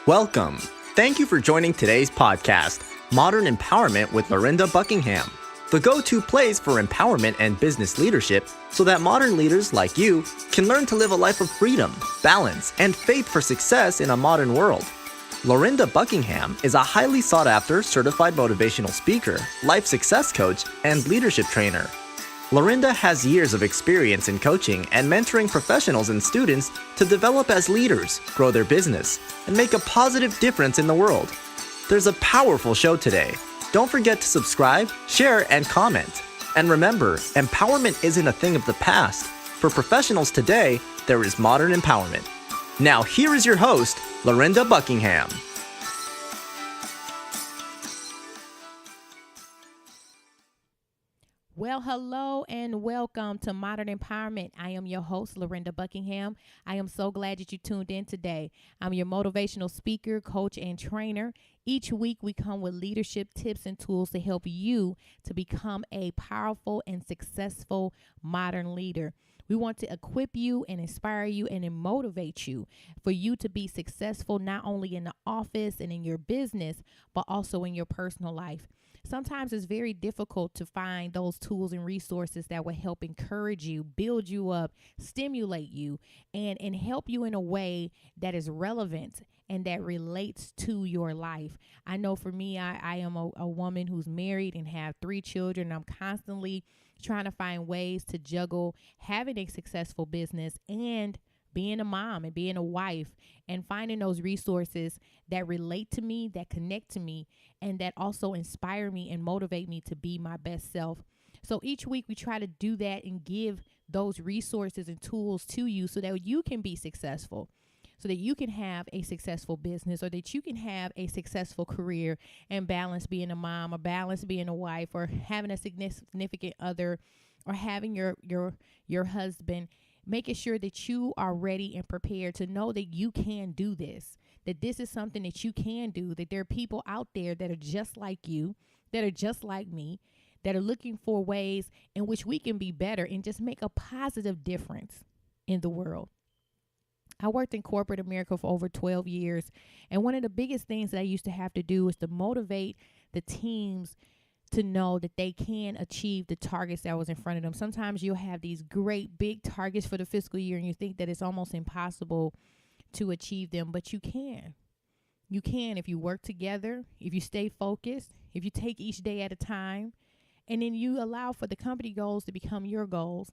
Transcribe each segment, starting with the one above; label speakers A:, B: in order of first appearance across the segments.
A: Welcome. Thank you for joining today's podcast, Modern Empowerment with Lorinda Buckingham, the go-to place for empowerment and business leadership so that modern leaders like you can learn to live a life of freedom, balance, and faith for success in a modern world. Lorinda Buckingham is a highly sought-after certified motivational speaker, life success coach, and leadership trainer. Lorinda has years of experience in coaching and mentoring professionals and students to develop as leaders, grow their business, and make a positive difference in the world. There's a powerful show today. Don't forget to subscribe, share, and comment. And remember, empowerment isn't a thing of the past. For professionals today, there is modern empowerment. Now here is your host, Lorinda Buckingham.
B: Well, hello and welcome to Modern Empowerment. I am your host, Lorinda Buckingham. I am so glad that you tuned in today. I'm your motivational speaker, coach, and trainer. Each week, we come with leadership tips and tools to help you to become a powerful and successful modern leader. We want to equip you and inspire you and motivate you for you to be successful not only in the office and in your business, but also in your personal life. Sometimes it's very difficult to find those tools and resources that will help encourage you, build you up, stimulate you, and help you in a way that is relevant and that relates to your life. I know for me, I am a woman who's married and have 3 children. I'm constantly trying to find ways to juggle having a successful business and being a mom and being a wife, and finding those resources that relate to me, that connect to me, and that also inspire me and motivate me to be my best self. So each week we try to do that and give those resources and tools to you so that you can be successful, so that you can have a successful business, or that you can have a successful career and balance being a mom, or balance being a wife, or having a significant other, or having your husband. Making sure that you are ready and prepared to know that you can do this, that this is something that you can do, that there are people out there that are just like you, that are just like me, that are looking for ways in which we can be better and just make a positive difference in the world. I worked in corporate America for over 12 years, and one of the biggest things that I used to have to do was to motivate the teams to know that they can achieve the targets that was in front of them. Sometimes you'll have these great big targets for the fiscal year and you think that it's almost impossible to achieve them, but you can. You can if you work together, if you stay focused, if you take each day at a time, and then you allow for the company goals to become your goals,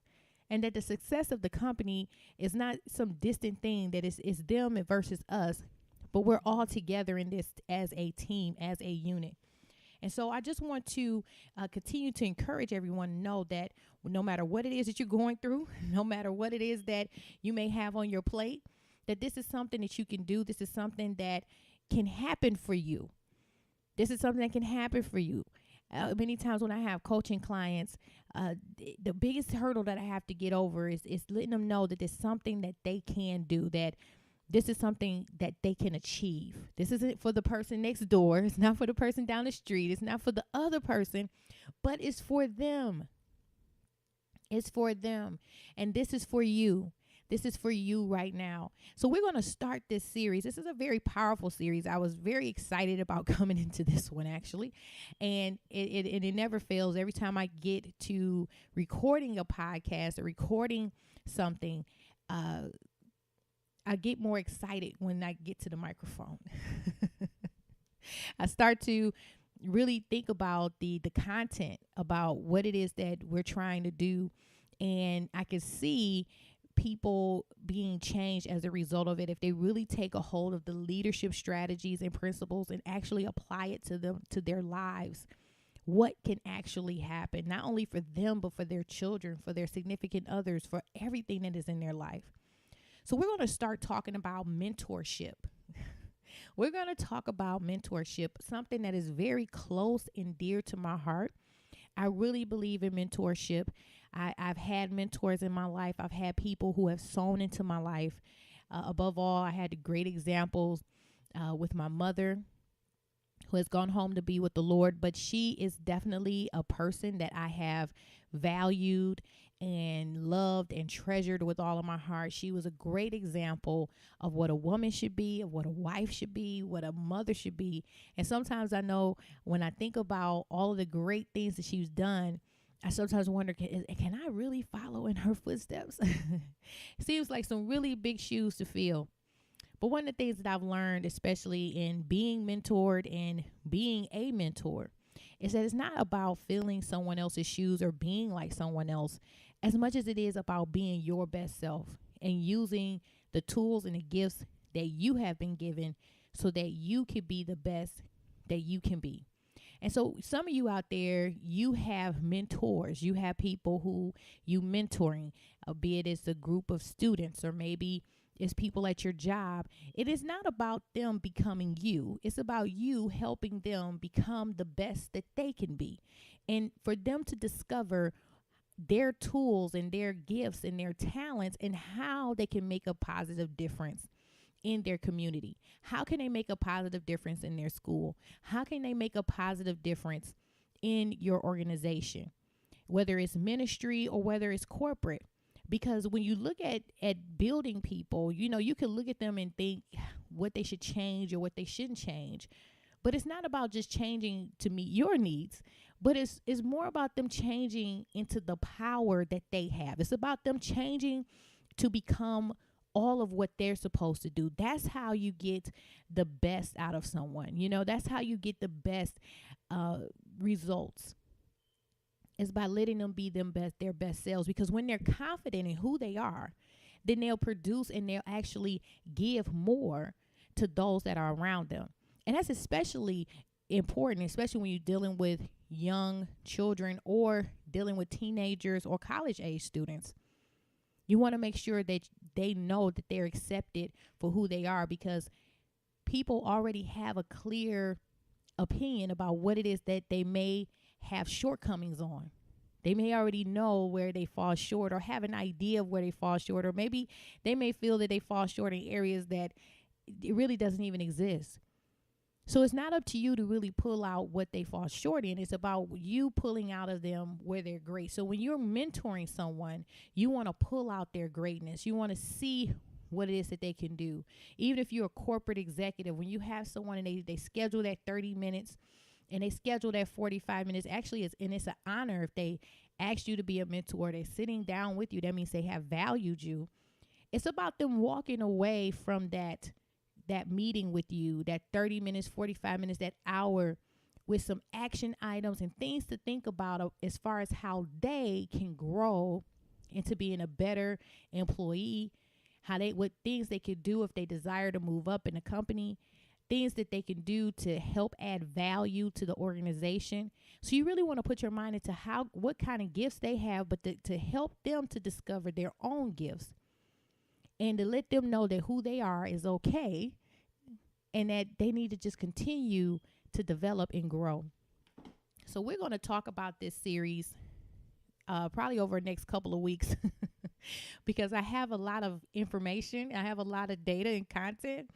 B: and that the success of the company is not some distant thing, that it's them versus us, but we're all together in this as a team, as a unit. And so I just want to continue to encourage everyone to know that no matter what it is that you're going through, no matter what it is that you may have on your plate, that this is something that you can do. This is something that can happen for you. This is something that can happen for you. Many times when I have coaching clients, the biggest hurdle that I have to get over is letting them know that it's something that they can do, that this is something that they can achieve. This isn't for the person next door. It's not for the person down the street. It's not for the other person, but it's for them. It's for them. And this is for you. This is for you right now. So we're going to start this series. This is a very powerful series. I was very excited about coming into this one, actually. And it never fails. Every time I get to recording a podcast or recording something, I get more excited when I get to the microphone. I start to really think about the content, about what it is that we're trying to do. And I can see people being changed as a result of it if they really take a hold of the leadership strategies and principles and actually apply it to their lives. What can actually happen, not only for them, but for their children, for their significant others, for everything that is in their life. So we're going to start talking about mentorship. We're going to talk about mentorship, something that is very close and dear to my heart. I really believe in mentorship. I've had mentors in my life. I've had people who have sown into my life. Above all, I had great examples with my mother, who has gone home to be with the Lord, but she is definitely a person that I have valued and loved and treasured with all of my heart. She was a great example of what a woman should be, of what a wife should be, what a mother should be. And sometimes I know when I think about all of the great things that she's done, I sometimes wonder, can I really follow in her footsteps? Seems like some really big shoes to fill. But one of the things that I've learned, especially in being mentored and being a mentor, is that it's not about filling someone else's shoes or being like someone else as much as it is about being your best self and using the tools and the gifts that you have been given so that you can be the best that you can be. And so some of you out there, you have mentors. You have people who you mentoring, be it it's a group of students or maybe it's people at your job. It is not about them becoming you. It's about you helping them become the best that they can be. And for them to discover their tools and their gifts and their talents and how they can make a positive difference in their community. How can they make a positive difference in their school? How can they make a positive difference in your organization, whether it's ministry or whether it's corporate? Because when you look at building people, you can look at them and think what they should change or what they shouldn't change. But it's not about just changing to meet your needs, but it's more about them changing into the power that they have. It's about them changing to become all of what they're supposed to do. That's how you get the best out of someone. That's how you get the best results. Is by letting them be their best selves. Because when they're confident in who they are, then they'll produce and they'll actually give more to those that are around them. And that's especially important, especially when you're dealing with young children or dealing with teenagers or college age students. You want to make sure that they know that they're accepted for who they are, because people already have a clear opinion about what it is that they may have shortcomings on. They may already know where they fall short or have an idea of where they fall short, or maybe they may feel that they fall short in areas that it really doesn't even exist. So it's not up to you to really pull out what they fall short in. It's about you pulling out of them where they're great. So when you're mentoring someone, you want to pull out their greatness. You want to see what it is that they can do. Even if you're a corporate executive, when you have someone and they schedule that 30 minutes and they schedule that 45 minutes, actually it's an honor if they ask you to be a mentor. They're sitting down with you. That means they have valued you. It's about them walking away from that meeting with you, that 30 minutes, 45 minutes, that hour, with some action items and things to think about as far as how they can grow into being a better employee, what things they could do if they desire to move up in the company, things that they can do to help add value to the organization. So you really want to put your mind into what kind of gifts they have, but to help them to discover their own gifts and to let them know that who they are is okay and that they need to just continue to develop and grow. So we're going to talk about this series probably over the next couple of weeks because I have a lot of information. I have a lot of data and content.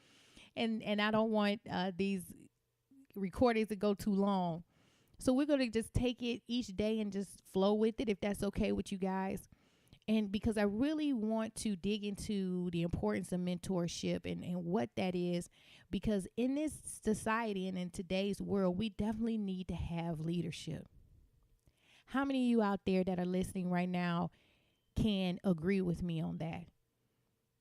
B: And I don't want these recordings to go too long. So we're going to just take it each day and just flow with it, if that's okay with you guys. And because I really want to dig into the importance of mentorship and what that is, because in this society and in today's world, we definitely need to have leadership. How many of you out there that are listening right now can agree with me on that?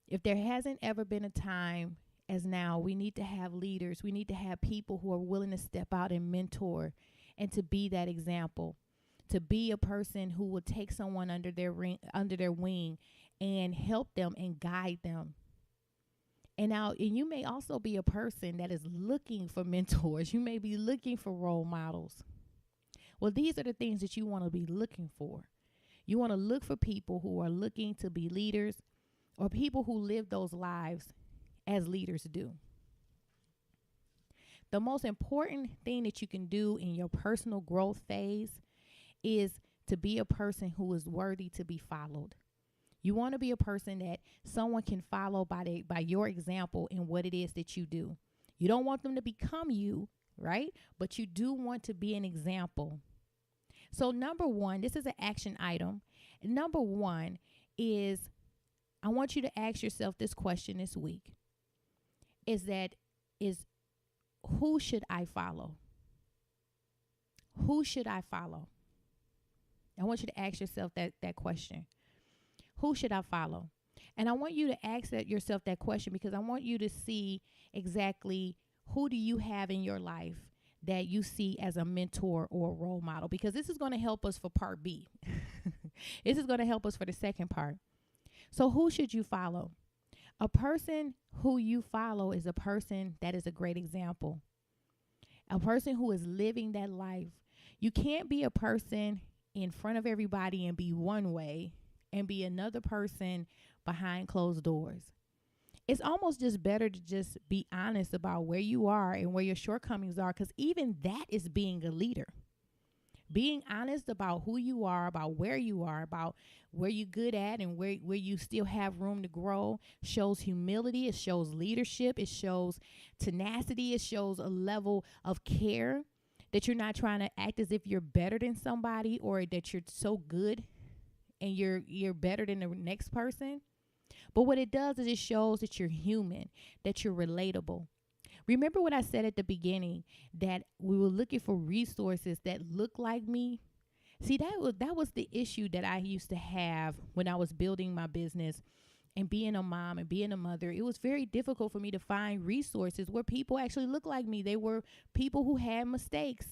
B: If there hasn't ever been a time as now, we need to have leaders. We need to have people who are willing to step out and mentor and to be that example, to be a person who will take someone under their wing and help them and guide them. And you may also be a person that is looking for mentors. You may be looking for role models. Well, these are the things that you want to be looking for. You want to look for people who are looking to be leaders or people who live those lives as leaders do. The most important thing that you can do in your personal growth phase is to be a person who is worthy to be followed. You want to be a person that someone can follow by your example in what it is that you do. You don't want them to become you, right? But you do want to be an example. So number one, this is an action item. Number one is I want you to ask yourself this question this week. Is who should I follow? Who should I follow? I want you to ask yourself that question. Who should I follow? And I want you to ask yourself that question because I want you to see exactly who do you have in your life that you see as a mentor or a role model, because this is going to help us for part B. This is going to help us for the second part. So who should you follow? A person who you follow is a person that is a great example. A person who is living that life. You can't be a person in front of everybody and be one way and be another person behind closed doors. It's almost just better to just be honest about where you are and where your shortcomings are, because even that is being a leader. Being honest about who you are, about where you're good at and where you still have room to grow shows humility. It shows leadership. It shows tenacity. It shows a level of care that you're not trying to act as if you're better than somebody or that you're so good and you're better than the next person. But what it does is it shows that you're human, that you're relatable. Remember what I said at the beginning, that we were looking for resources that look like me. See, that was the issue that I used to have when I was building my business and being a mom and being a mother. It was very difficult for me to find resources where people actually look like me. They were people who had mistakes.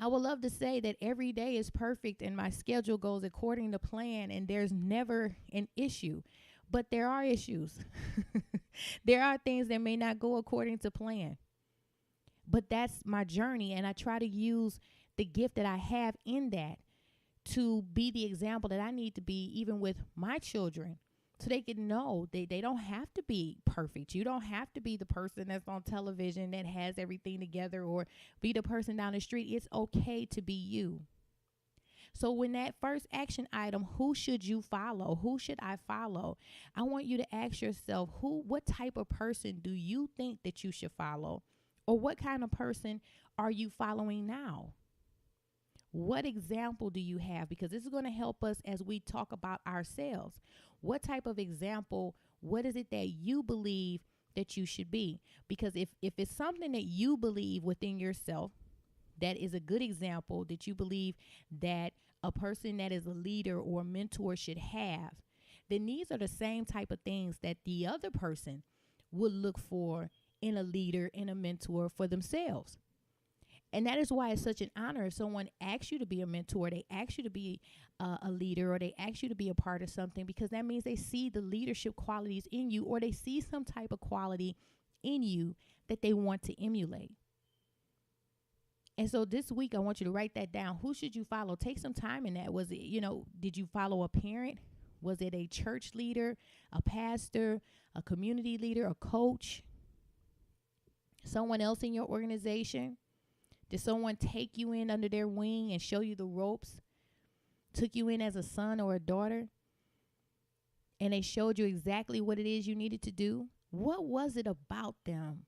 B: I would love to say that every day is perfect and my schedule goes according to plan and there's never an issue. But there are issues. There are things that may not go according to plan. But that's my journey, and I try to use the gift that I have in that to be the example that I need to be, even with my children, so they can know they don't have to be perfect. You don't have to be the person that's on television that has everything together or be the person down the street. It's okay to be you. So when that first action item, who should you follow? Who should I follow? I want you to ask yourself, what type of person do you think that you should follow? Or what kind of person are you following now? What example do you have? Because this is going to help us as we talk about ourselves. What type of example, what is it that you believe that you should be? Because if it's something that you believe within yourself, that is a good example that you believe that a person that is a leader or a mentor should have, then these are the same type of things that the other person would look for in a leader and a mentor for themselves. And that is why it's such an honor if someone asks you to be a mentor, they ask you to be a leader, or they ask you to be a part of something, because that means they see the leadership qualities in you, or they see some type of quality in you that they want to emulate. And so this week, I want you to write that down. Who should you follow? Take some time in that. Was it, did you follow a parent? Was it a church leader, a pastor, a community leader, a coach, someone else in your organization? Did someone take you in under their wing and show you the ropes? Took you in as a son or a daughter? And they showed you exactly what it is you needed to do? What was it about them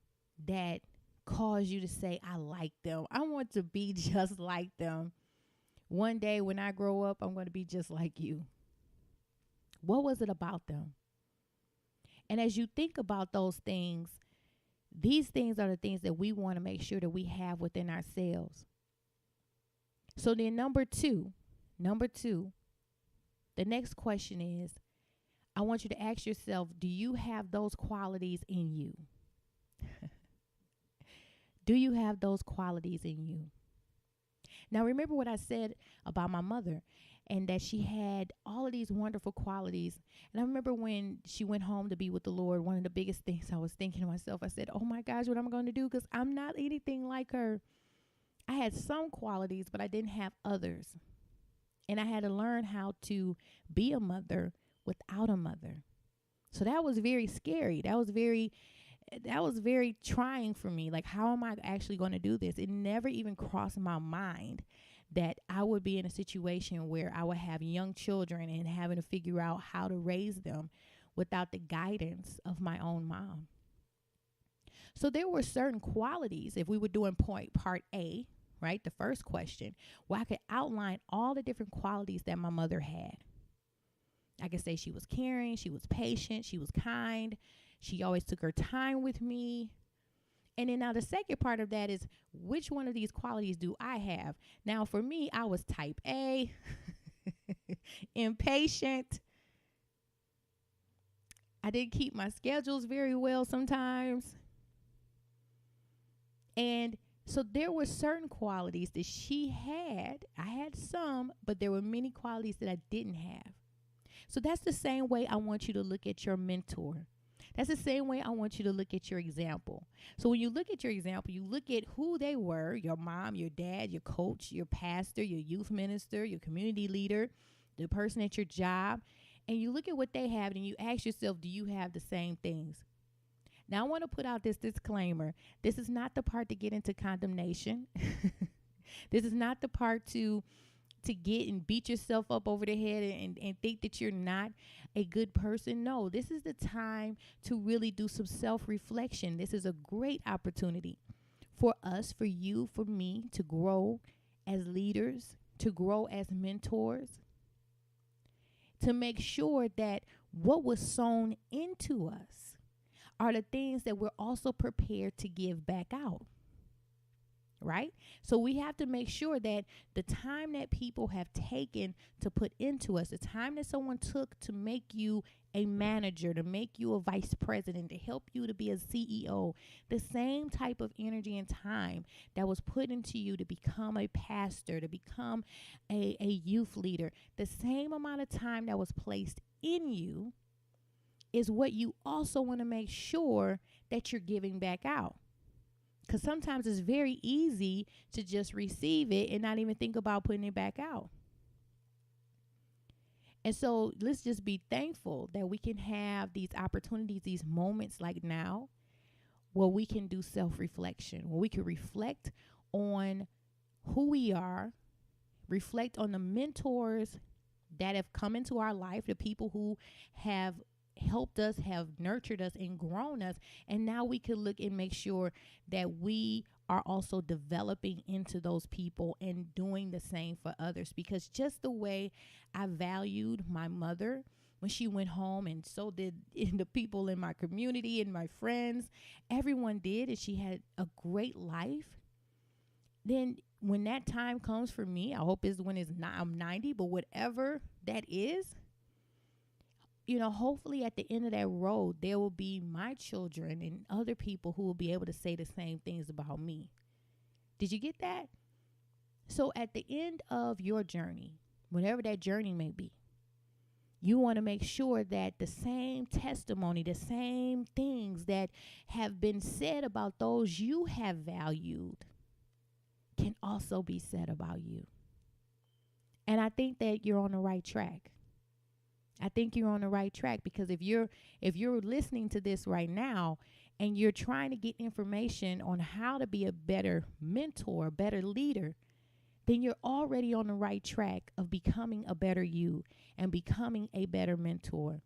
B: that cause you to say, I like them? I want to be just like them. One day when I grow up, I'm going to be just like you. What was it about them? And as you think about those things, these things are the things that we want to make sure that we have within ourselves. So then number two, the next question is, I want you to ask yourself, do you have those qualities in you? Do you have those qualities in you? Now, remember what I said about my mother and that she had all of these wonderful qualities. And I remember when she went home to be with the Lord, one of the biggest things I was thinking to myself, I said, oh my gosh, what am I going to do? Because I'm not anything like her. I had some qualities, but I didn't have others. And I had to learn how to be a mother without a mother. So that was very scary. That was very trying for me. Like, how am I actually going to do this? It never even crossed my mind that I would be in a situation where I would have young children and having to figure out how to raise them without the guidance of my own mom. So there were certain qualities, if we were doing part A, right, the first question, where I could outline all the different qualities that my mother had. I could say she was caring, she was patient, she was kind, she always took her time with me. And then now the second part of that is, which one of these qualities do I have? Now for me, I was type A, impatient. I didn't keep my schedules very well sometimes. And so there were certain qualities that she had. I had some, but there were many qualities that I didn't have. So that's the same way I want you to look at your mentor. That's the same way I want you to look at your example. So when you look at your example, you look at who they were, your mom, your dad, your coach, your pastor, your youth minister, your community leader, the person at your job, and you look at what they have and you ask yourself, do you have the same things? Now I want to put out this disclaimer. This is not the part to get into condemnation. This is not the part to get and beat yourself up over the head and think that you're not a good person. No, this is the time to really do some self-reflection. This is a great opportunity for us, for you, for me to grow as leaders, to grow as mentors, to make sure that what was sown into us are the things that we're also prepared to give back out. Right? So we have to make sure that the time that people have taken to put into us, the time that someone took to make you a manager, to make you a vice president, to help you to be a CEO, the same type of energy and time that was put into you to become a pastor, to become a youth leader, the same amount of time that was placed in you is what you also want to make sure that you're giving back out. Because sometimes it's very easy to just receive it and not even think about putting it back out. And so let's just be thankful that we can have these opportunities, these moments like now, where we can do self-reflection, where we can reflect on who we are, reflect on the mentors that have come into our life, the people who have helped us, have nurtured us and grown us. And now we can look and make sure that we are also developing into those people and doing the same for others. Because just the way I valued my mother when she went home, and so did the people in my community and my friends, everyone did, and she had a great life. Then when that time comes for me, I hope it's when I'm 90, but whatever that is, hopefully at the end of that road, there will be my children and other people who will be able to say the same things about me. Did you get that? So at the end of your journey, whatever that journey may be, you want to make sure that the same testimony, the same things that have been said about those you have valued can also be said about you. And I think that you're on the right track. I think you're on the right track, because if you're listening to this right now and you're trying to get information on how to be a better mentor, a better leader, then you're already on the right track of becoming a better you and becoming a better mentor.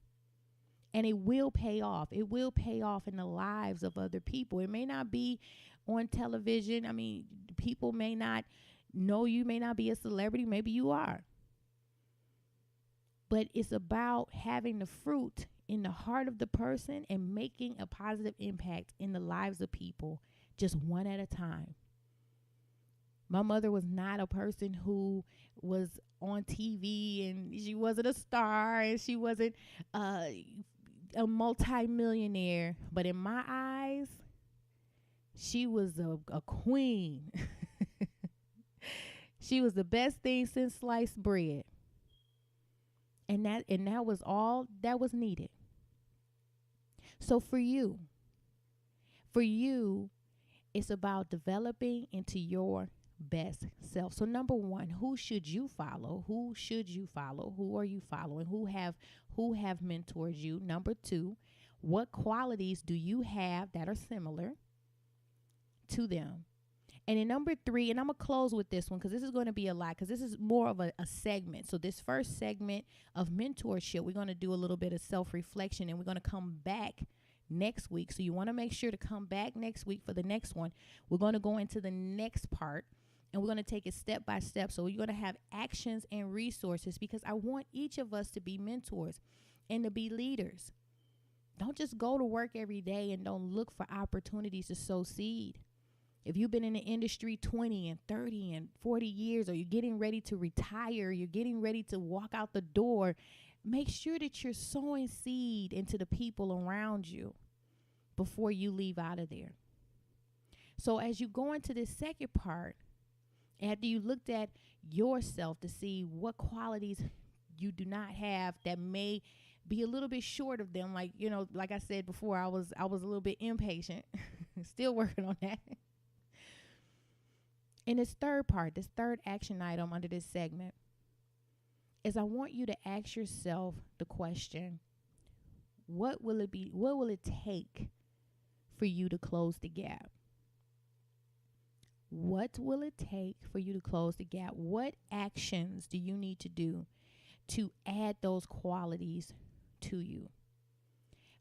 B: And it will pay off. It will pay off in the lives of other people. It may not be on television. I mean, people may not know you, may not be a celebrity. Maybe you are. But it's about having the fruit in the heart of the person and making a positive impact in the lives of people, just one at a time. My mother was not a person who was on TV, and she wasn't a star, and she wasn't a multi-millionaire. But in my eyes, she was a queen. She was the best thing since sliced bread. And that was all that was needed. So for you, it's about developing into your best self. So number one, who should you follow? Who should you follow? Who are you following? Who have mentored you? Number two, what qualities do you have that are similar to them? And then number three, and I'm going to close with this one because this is going to be a lot, because this is more of a segment. So this first segment of mentorship, we're going to do a little bit of self-reflection, and we're going to come back next week. So you want to make sure to come back next week for the next one. We're going to go into the next part, and we're going to take it step by step. So you're going to have actions and resources, because I want each of us to be mentors and to be leaders. Don't just go to work every day and don't look for opportunities to sow seed. If you've been in the industry 20 and 30 and 40 years, or you're getting ready to retire, you're getting ready to walk out the door, make sure that you're sowing seed into the people around you before you leave out of there. So as you go into this second part, after you looked at yourself to see what qualities you do not have that may be a little bit short of them, like, like I said before, I was a little bit impatient, still working on that. In this third part, this third action item under this segment, is I want you to ask yourself the question, what will it take for you to close the gap? What will it take for you to close the gap? What actions do you need to do to add those qualities to you?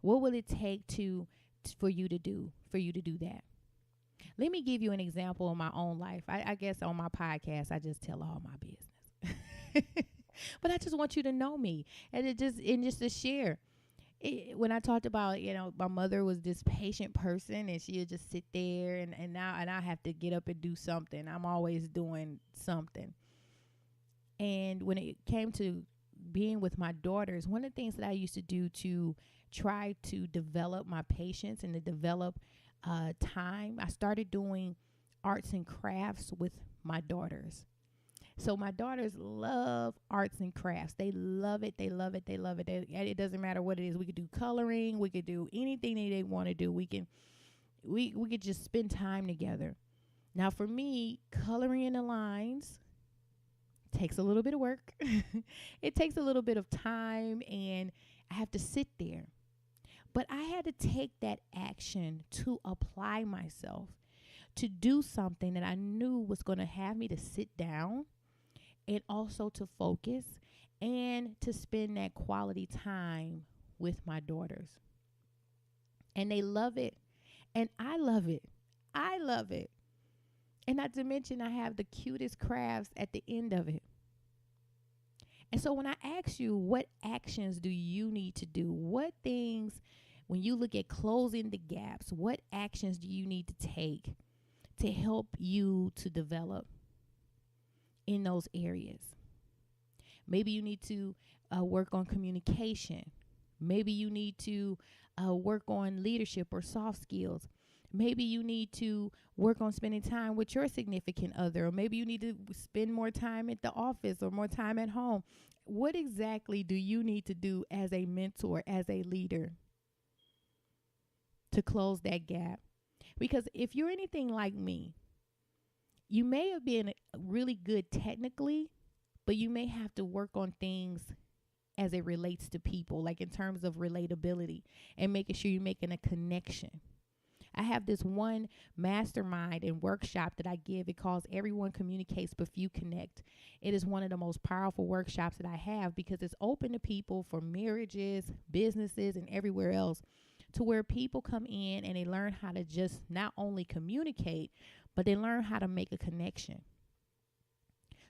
B: What will it take for you to do that? Let me give you an example of my own life. I guess on my podcast, I just tell all my business. But I just want you to know me, and just to share. When I talked about, my mother was this patient person, and she would just sit there, and now I have to get up and do something. I'm always doing something. And when it came to being with my daughters, one of the things that I used to do to try to develop my patience and to develop time, I started doing arts and crafts with my daughters. So my daughters love arts and crafts. They love it. They love it. They love it. It doesn't matter what it is. We could do coloring. We could do anything that they want to do. We could just spend time together. Now for me, coloring in the lines takes a little bit of work. It takes a little bit of time, and I have to sit there. But I had to take that action to apply myself, to do something that I knew was going to have me to sit down, and also to focus and to spend that quality time with my daughters. And they love it. And I love it. I love it. And not to mention, I have the cutest crafts at the end of it. And so when I ask you, what actions do you need to do? What things, when you look at closing the gaps, what actions do you need to take to help you to develop in those areas? Maybe you need to work on communication. Maybe you need to work on leadership or soft skills. Maybe you need to work on spending time with your significant other, or maybe you need to spend more time at the office or more time at home. What exactly do you need to do as a mentor, as a leader, to close that gap? Because if you're anything like me, you may have been really good technically, but you may have to work on things as it relates to people, like in terms of relatability and making sure you're making a connection. I have this one mastermind and workshop that I give. It calls Everyone Communicates But Few Connect. It is one of the most powerful workshops that I have, because it's open to people for marriages, businesses, and everywhere else, to where people come in and they learn how to just not only communicate, but they learn how to make a connection.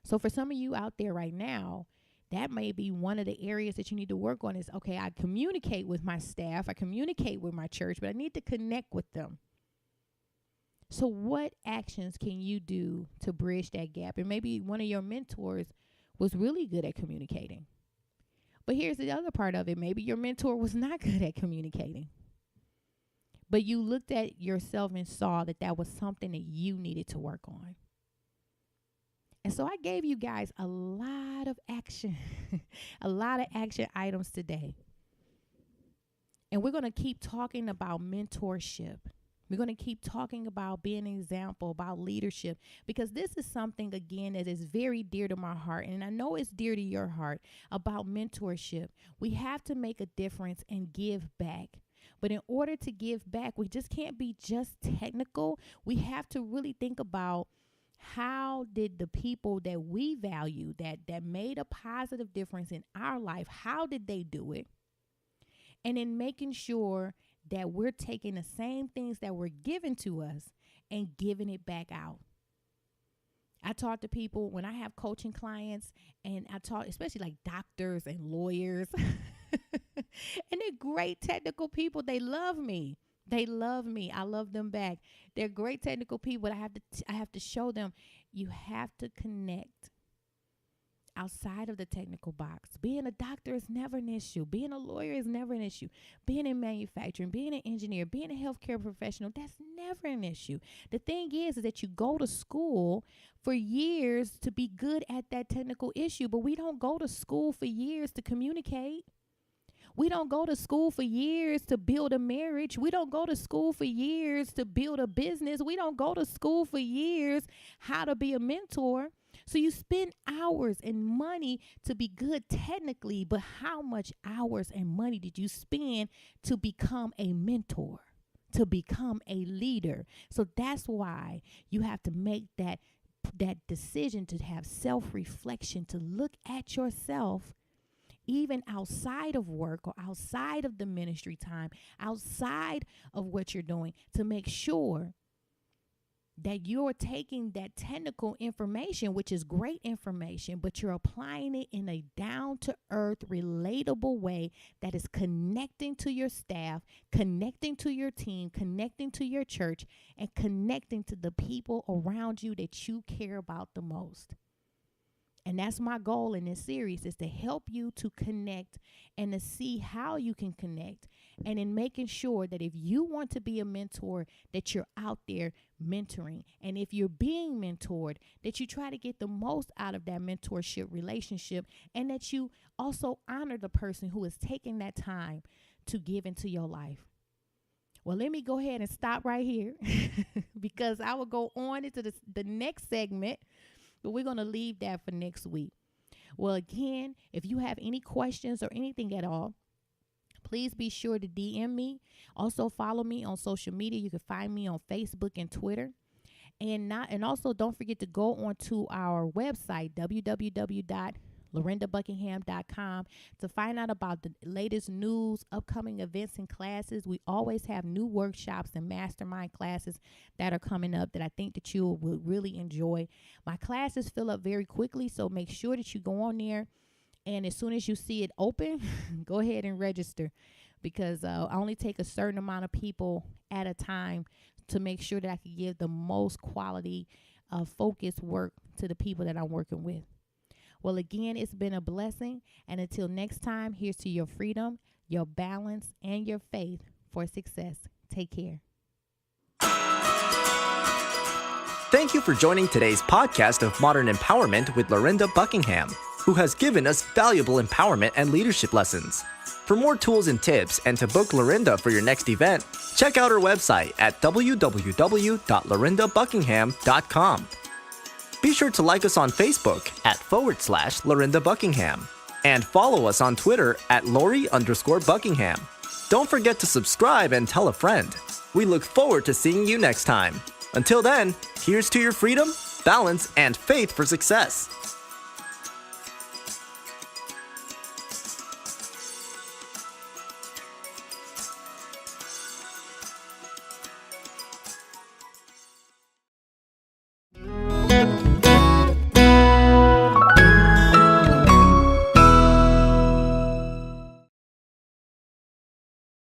B: So for some of you out there right now, that may be one of the areas that you need to work on is, okay, I communicate with my staff, I communicate with my church, but I need to connect with them. So what actions can you do to bridge that gap? And maybe one of your mentors was really good at communicating. But here's the other part of it. Maybe your mentor was not good at communicating. But you looked at yourself and saw that that was something that you needed to work on. And so I gave you guys a lot of action, a lot of action items today. And we're going to keep talking about mentorship. We're going to keep talking about being an example, about leadership, because this is something, again, that is very dear to my heart. And I know it's dear to your heart, about mentorship. We have to make a difference and give back. But in order to give back, we just can't be just technical. We have to really think about, how did the people that we value, that made a positive difference in our life, how did they do it? And in making sure that we're taking the same things that were given to us and giving it back out. I talk to people when I have coaching clients, and I talk especially like doctors and lawyers and they're great technical people. They love me. They love me. I love them back. They're great technical people. I have to show them you have to connect outside of the technical box. Being a doctor is never an issue. Being a lawyer is never an issue. Being in manufacturing, being an engineer, being a healthcare professional, that's never an issue. The thing is that you go to school for years to be good at that technical issue, but we don't go to school for years to communicate. We don't go to school for years to build a marriage. We don't go to school for years to build a business. We don't go to school for years how to be a mentor. So you spend hours and money to be good technically, but how much hours and money did you spend to become a mentor, to become a leader? So that's why you have to make that decision to have self-reflection, to look at yourself even outside of work or outside of the ministry time, outside of what you're doing, to make sure that you're taking that technical information, which is great information, but you're applying it in a down-to-earth, relatable way that is connecting to your staff, connecting to your team, connecting to your church, and connecting to the people around you that you care about the most. And that's my goal in this series, is to help you to connect and to see how you can connect. And in making sure that if you want to be a mentor, that you're out there mentoring. And if you're being mentored, that you try to get the most out of that mentorship relationship, and that you also honor the person who is taking that time to give into your life. Well, let me go ahead and stop right here because I will go on into the next segment. But we're going to leave that for next week. Well, again, if you have any questions or anything at all, please be sure to DM me. Also follow me on social media. You can find me on Facebook and Twitter. And also don't forget to go on to our website, www.LorindaBuckingham.com, to find out about the latest news, upcoming events and classes. We always have new workshops and mastermind classes that are coming up that I think that you will really enjoy. My classes fill up very quickly, so make sure that you go on there, and as soon as you see it open, go ahead and register, because I only take a certain amount of people at a time to make sure that I can give the most quality, focused work to the people that I'm working with. Well, again, it's been a blessing. And until next time, here's to your freedom, your balance, and your faith for success. Take care.
A: Thank you for joining today's podcast of Modern Empowerment with Lorinda Buckingham, who has given us valuable empowerment and leadership lessons. For more tools and tips, and to book Lorinda for your next event, check out her website at www.lorindabuckingham.com. Be sure to like us on Facebook at /Lorinda Buckingham, and follow us on Twitter at Lori_Buckingham. Don't forget to subscribe and tell a friend. We look forward to seeing you next time. Until then, here's to your freedom, balance, and faith for success.